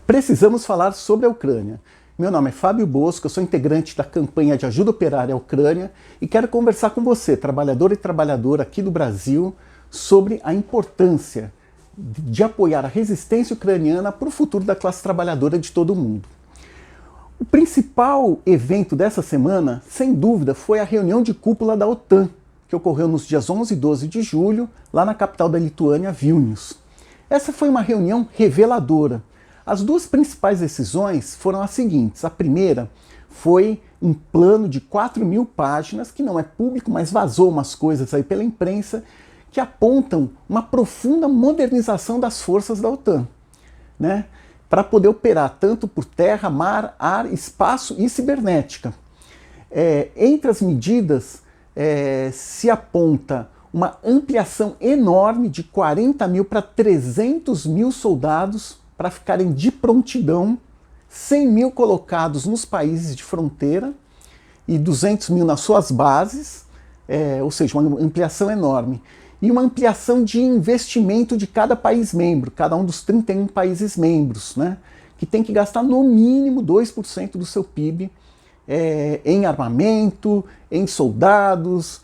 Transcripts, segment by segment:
Precisamos falar sobre a Ucrânia. Meu nome é Fábio Bosco, eu sou integrante da campanha de ajuda operária à Ucrânia e quero conversar com você, trabalhador e trabalhadora aqui do Brasil, sobre a importância de apoiar a resistência ucraniana para o futuro da classe trabalhadora de todo o mundo. O principal evento dessa semana, sem dúvida, foi a reunião de cúpula da OTAN, que ocorreu nos dias 11 e 12 de julho, lá na capital da Lituânia, Vilnius. Essa foi uma reunião reveladora. As duas principais decisões foram as seguintes. A primeira foi um plano de 4.000 páginas, que não é público, mas vazou umas coisas aí pela imprensa, que apontam uma profunda modernização das forças da OTAN, né? Para poder operar tanto por terra, mar, ar, espaço e cibernética. Entre as medidas se aponta uma ampliação enorme de 40.000 para 300.000 soldados para ficarem de prontidão, 100.000 colocados nos países de fronteira e 200.000 nas suas bases, ou seja, uma ampliação enorme. E uma ampliação de investimento de cada país membro, cada um dos 31 países membros, né, que tem que gastar no mínimo 2% do seu PIB em armamento, em soldados,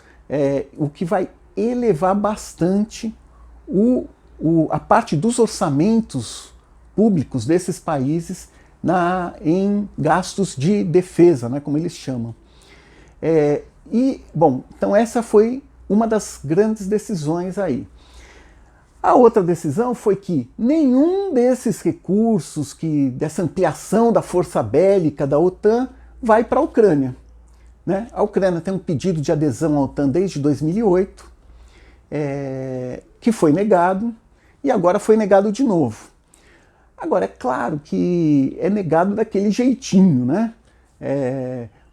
o que vai elevar bastante a parte dos orçamentos públicos desses países em gastos de defesa, né, como eles chamam. Então essa foi uma das grandes decisões aí. A outra decisão foi que nenhum desses recursos, dessa ampliação da força bélica da OTAN, vai para a Ucrânia, né? A Ucrânia tem um pedido de adesão à OTAN desde 2008, que foi negado, e agora foi negado de novo. Agora, é claro que é negado daquele jeitinho, né?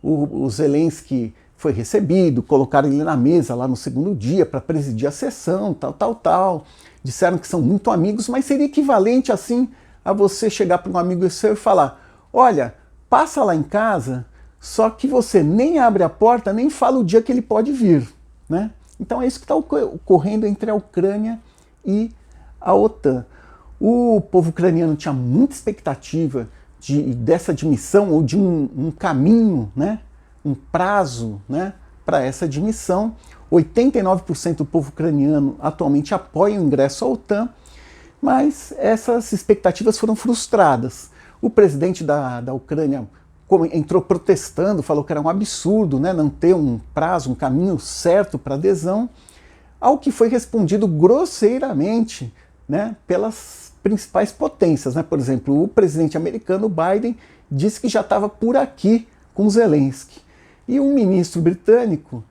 O Zelensky foi recebido, colocaram ele na mesa lá no segundo dia para presidir a sessão, tal. Disseram que são muito amigos, mas seria equivalente assim a você chegar para um amigo seu e falar: olha, passa lá em casa, só que você nem abre a porta, nem fala o dia que ele pode vir, né? Então é isso que está ocorrendo entre a Ucrânia e a OTAN. O povo ucraniano tinha muita expectativa dessa admissão, ou de um caminho, né, um prazo, né, para essa admissão. 89% do povo ucraniano atualmente apoia o ingresso à OTAN, mas essas expectativas foram frustradas. O presidente da Ucrânia entrou protestando, falou que era um absurdo, né, não ter um prazo, um caminho certo para adesão, ao que foi respondido grosseiramente, né, pelas principais potências, né? Por exemplo, o presidente americano Biden disse que já estava por aqui com Zelensky. E um ministro britânico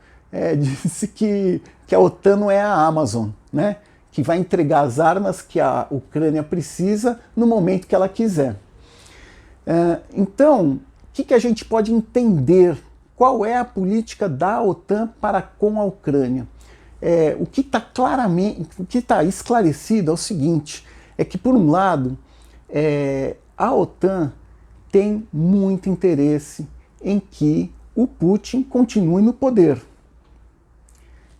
disse que a OTAN não é a Amazon, né? Que vai entregar as armas que a Ucrânia precisa no momento que ela quiser. Então, o que a gente pode entender? Qual é a política da OTAN para com a Ucrânia? O que está esclarecido é o seguinte: é que, por um lado, a OTAN tem muito interesse em que o Putin continue no poder.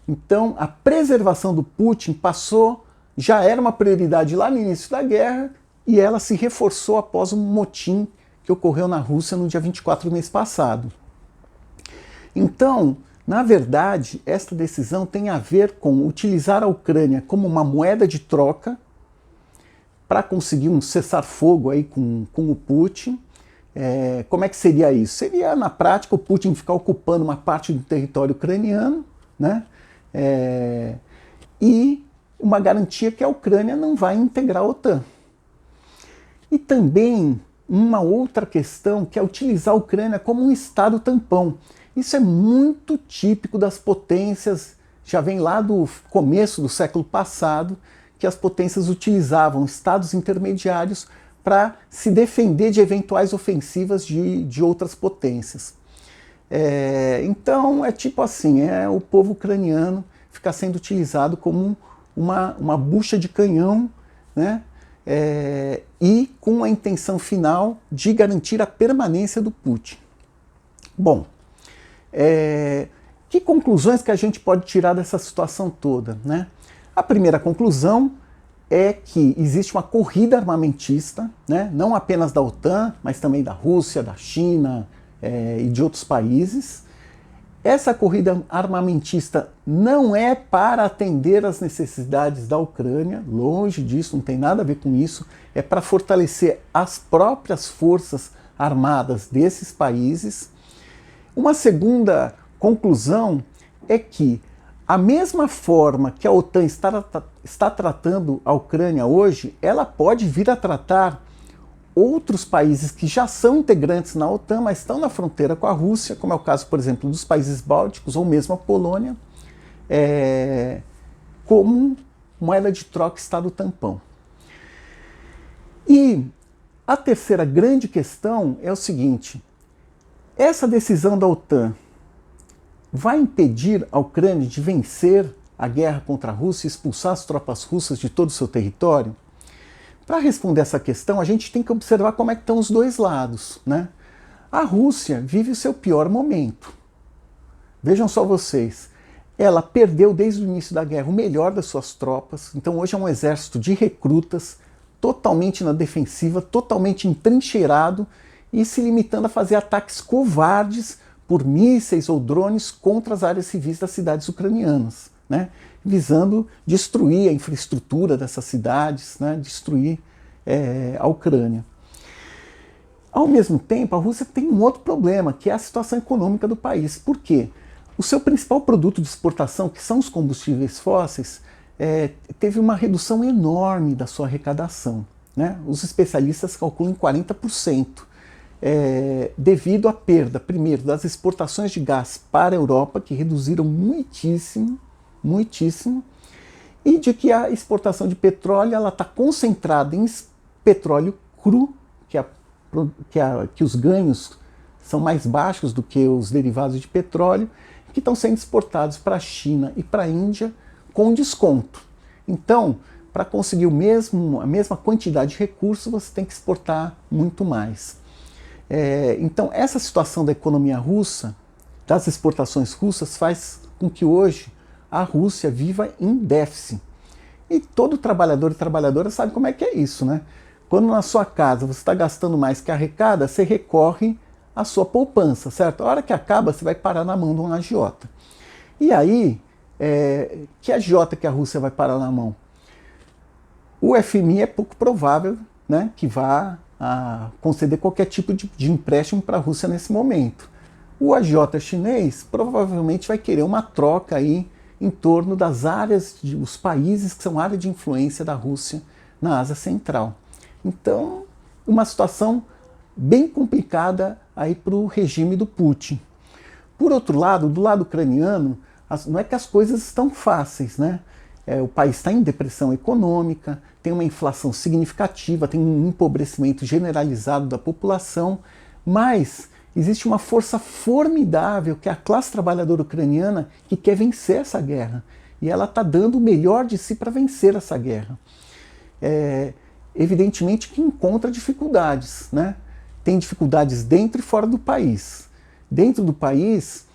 Então, a preservação do Putin já era uma prioridade lá no início da guerra, e ela se reforçou após um motim que ocorreu na Rússia no dia 24 do mês passado. Então, na verdade, esta decisão tem a ver com utilizar a Ucrânia como uma moeda de troca para conseguir um cessar-fogo aí com o Putin. Como é que seria isso? Seria, na prática, o Putin ficar ocupando uma parte do território ucraniano, né? E uma garantia que a Ucrânia não vai integrar a OTAN. E também uma outra questão, que é utilizar a Ucrânia como um estado tampão. Isso é muito típico das potências, já vem lá do começo do século passado, que as potências utilizavam estados intermediários para se defender de eventuais ofensivas de outras potências. Então é tipo assim, o povo ucraniano fica sendo utilizado como uma bucha de canhão, né, e com a intenção final de garantir a permanência do Putin. Bom, que conclusões que a gente pode tirar dessa situação toda, né? A primeira conclusão é que existe uma corrida armamentista, né? Não apenas da OTAN, mas também da Rússia, da China e de outros países. Essa corrida armamentista não é para atender às necessidades da Ucrânia, longe disso, não tem nada a ver com isso, é para fortalecer as próprias forças armadas desses países. Uma segunda conclusão é que a mesma forma que a OTAN está tratando a Ucrânia hoje, ela pode vir a tratar outros países que já são integrantes na OTAN, mas estão na fronteira com a Rússia, como é o caso, por exemplo, dos países bálticos ou mesmo a Polônia, como moeda de troca Estado tampão. E a terceira grande questão é o seguinte: essa decisão da OTAN vai impedir a Ucrânia de vencer a guerra contra a Rússia e expulsar as tropas russas de todo o seu território? Para responder essa questão, a gente tem que observar como é que estão os dois lados, né? A Rússia vive o seu pior momento. Vejam só vocês, ela perdeu desde o início da guerra o melhor das suas tropas, então hoje é um exército de recrutas, totalmente na defensiva, totalmente entrincheirado e se limitando a fazer ataques covardes por mísseis ou drones contra as áreas civis das cidades ucranianas, né? Visando destruir a infraestrutura dessas cidades, né? Destruir a Ucrânia. Ao mesmo tempo, a Rússia tem um outro problema, que é a situação econômica do país. Por quê? O seu principal produto de exportação, que são os combustíveis fósseis, teve uma redução enorme da sua arrecadação, né? Os especialistas calculam em 40%, devido à perda, primeiro, das exportações de gás para a Europa, que reduziram muitíssimo, e de que a exportação de petróleo está concentrada em petróleo cru, que os ganhos são mais baixos do que os derivados de petróleo, que estão sendo exportados para a China e para a Índia com desconto. Então, para conseguir a mesma quantidade de recursos, você tem que exportar muito mais. Então, essa situação da economia russa, das exportações russas, faz com que hoje a Rússia viva em déficit. E todo trabalhador e trabalhadora sabe como é que é isso, né? Quando na sua casa você está gastando mais que arrecada, você recorre à sua poupança, certo? A hora que acaba, você vai parar na mão de um agiota. E aí, que agiota que a Rússia vai parar na mão? O FMI é pouco provável, né, que vá conceder qualquer tipo de empréstimo para a Rússia nesse momento. O agiota chinês provavelmente vai querer uma troca aí em torno das áreas, os países que são área de influência da Rússia na Ásia Central. Então, uma situação bem complicada aí para o regime do Putin. Por outro lado, do lado ucraniano, não é que as coisas estão fáceis, né? O país está em depressão econômica, tem uma inflação significativa, tem um empobrecimento generalizado da população, mas existe uma força formidável, que é a classe trabalhadora ucraniana, que quer vencer essa guerra. E ela está dando o melhor de si para vencer essa guerra. Evidentemente que encontra dificuldades, né? Tem dificuldades dentro e fora do país. Dentro do país,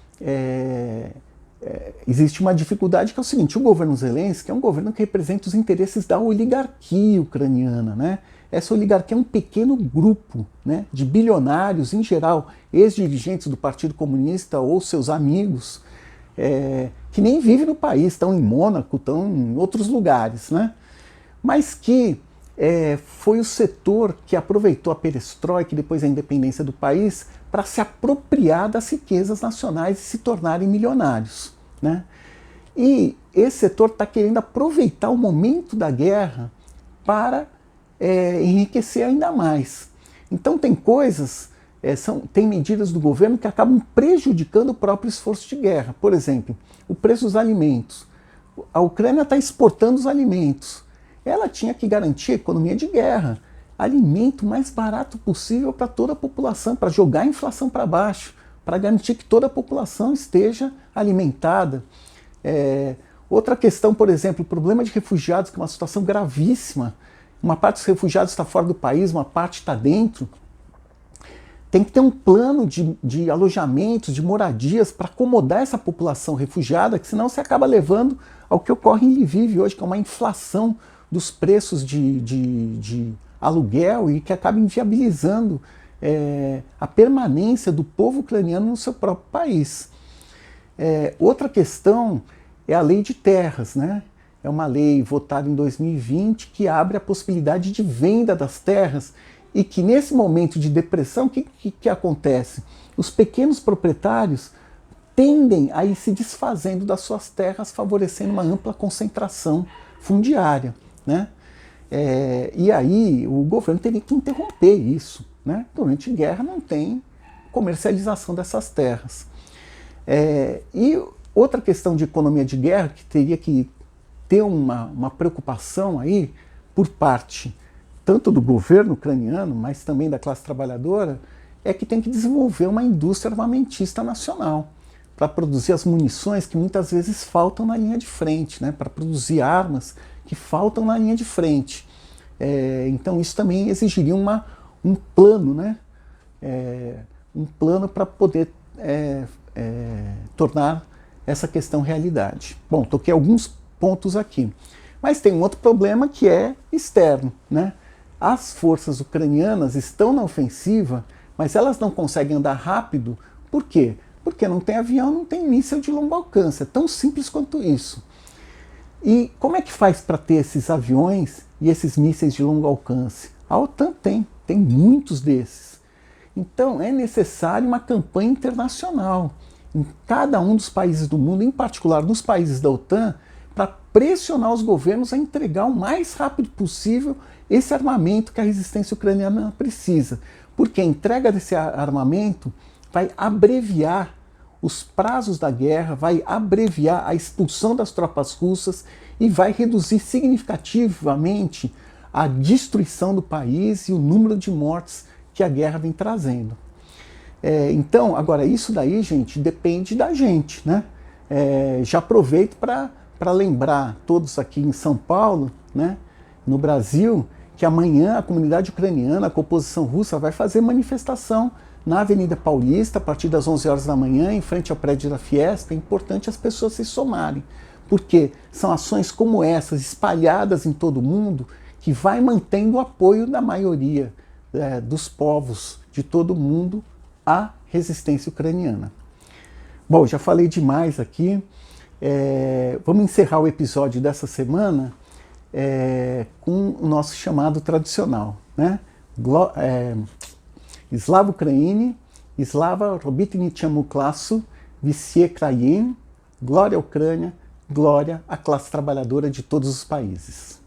existe uma dificuldade que é o seguinte: o governo Zelensky é um governo que representa os interesses da oligarquia ucraniana, né? Essa oligarquia é um pequeno grupo, né, de bilionários, em geral, ex-dirigentes do Partido Comunista ou seus amigos, que nem vivem no país, estão em Mônaco, estão em outros lugares, né? Mas que foi o setor que aproveitou a perestroika e depois a independência do país para se apropriar das riquezas nacionais e se tornarem milionários, né? E esse setor está querendo aproveitar o momento da guerra para enriquecer ainda mais. Então tem coisas, tem medidas do governo que acabam prejudicando o próprio esforço de guerra. Por exemplo, o preço dos alimentos. A Ucrânia está exportando os alimentos. Ela tinha que garantir a economia de guerra, alimento mais barato possível para toda a população, para jogar a inflação para baixo, para garantir que toda a população esteja alimentada. Outra questão, por exemplo, o problema de refugiados, que é uma situação gravíssima. Uma parte dos refugiados está fora do país, uma parte está dentro. Tem que ter um plano de alojamentos, de moradias para acomodar essa população refugiada, que senão você acaba levando ao que ocorre em Lviv hoje, que é uma inflação dos preços de aluguel e que acaba inviabilizando a permanência do povo ucraniano no seu próprio país. Outra questão é a lei de terras, né? É uma lei votada em 2020 que abre a possibilidade de venda das terras e que nesse momento de depressão, o que acontece? Os pequenos proprietários tendem a ir se desfazendo das suas terras, favorecendo uma ampla concentração fundiária, né? E aí o governo teria que interromper isso, né? Durante guerra não tem comercialização dessas terras. E outra questão de economia de guerra que teria que ter uma preocupação aí por parte tanto do governo ucraniano, mas também da classe trabalhadora, é que tem que desenvolver uma indústria armamentista nacional para produzir as munições que muitas vezes faltam na linha de frente, né? Para produzir armas que faltam na linha de frente. Então isso também exigiria um plano, né? Um plano para poder tornar essa questão realidade. Bom, toquei alguns pontos aqui. Mas tem um outro problema que é externo, né? As forças ucranianas estão na ofensiva, mas elas não conseguem andar rápido. Por quê? Porque não tem avião, não tem míssil de longo alcance. É tão simples quanto isso. E como é que faz para ter esses aviões e esses mísseis de longo alcance? A OTAN tem muitos desses. Então é necessário uma campanha internacional em cada um dos países do mundo, em particular nos países da OTAN, para pressionar os governos a entregar o mais rápido possível esse armamento que a resistência ucraniana precisa. Porque a entrega desse armamento vai abreviar os prazos da guerra, vai abreviar a expulsão das tropas russas e vai reduzir significativamente a destruição do país e o número de mortes que a guerra vem trazendo. Então, agora, isso daí, gente, depende da gente, né? Já aproveito para lembrar todos aqui em São Paulo, né, no Brasil, que amanhã a comunidade ucraniana, a oposição russa, vai fazer manifestação na Avenida Paulista, a partir das 11 horas da manhã, em frente ao prédio da Fiesp. É importante as pessoas se somarem, porque são ações como essas, espalhadas em todo o mundo, que vai mantendo o apoio da maioria dos povos de todo o mundo à resistência ucraniana. Bom, já falei demais aqui. Vamos encerrar o episódio dessa semana com o nosso chamado tradicional, né? Slava Ukraini, Slava Robitny Chamuklasu, Visie Krayin, Glória à Ucrânia, glória à classe trabalhadora de todos os países.